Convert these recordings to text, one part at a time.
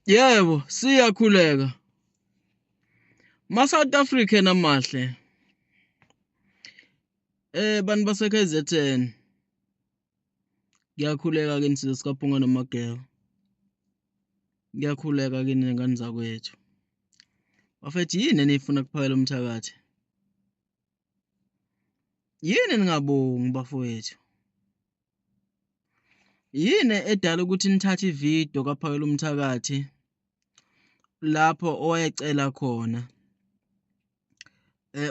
Yebo, siyakhuleka. Ma-South Africa namahle. Bantu base-KZN. Ngiyakhuleka ke insizwe sikaPhunga noMageba. Ngiyakhuleka ke nengane zakwethu. Bafethu yini enifuna kuphakela umthakathi? Yini ningabongi bafowethu? Yini edala ukuthi nithathe ividiyo kaphakela umthakathi lapho owayecela khona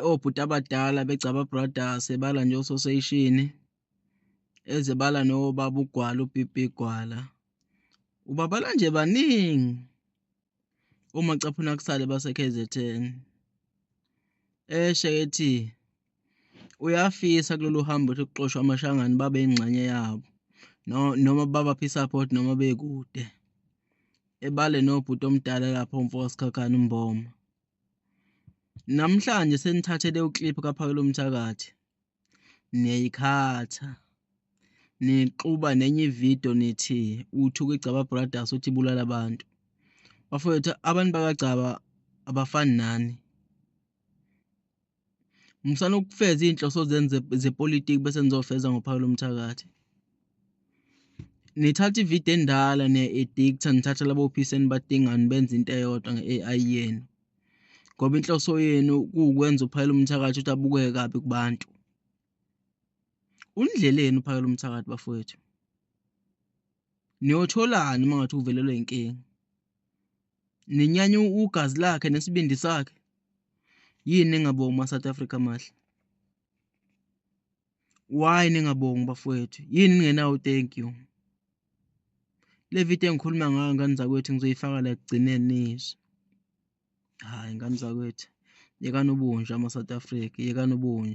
obhuti abadala becaba brothers ebala nje ososation ezebala nobaba uGwala uBP Gwala ubabala nje baningi uMacaphuna kusale base KZN ethi uyafisa kulolu hambo ukuxoshwa amashangani babe ingxenye yabo noma babaphi support noma bekude ebale nobhuti omdala lapho umfoko Sikhakhana uMboma. Namhlanje senithathele uclip kaphakela umthakathi niyayikhatha nixuba nenye ividiyo nithi uthi ukugcaba brothers uthi ibulala abantu bafowethu abantu bakagcaba abafani nani umsana ukufeza inhloso zenze zepolitiki bese nizofeza ngophakela umthakathi nithatha ividiyo endala ne-edictor nithatha labo phiseni badingani benza into eyodwa nge-AI yenu ngoba inhloso yenu ukwenza uphakela umthakathi uthi abukeke kabi kubantu. Undleleni uphakela umthakathi bafowethu? Niyotholani mangathi uvelelwe inkingi? Ninyanya ugazi lakhe nesibindi sakhe? Yini ningabongi ma-South Africa mahle? Why ningabongi bafowethu? Yini ningenawo thank you? Le video engikhuluma ngayo ngane zakwethu ngizoyifaka la ekugcineni nizwe. Hayi ngane zakwethu yekani ubunje ama-South Africa yekani ubunje.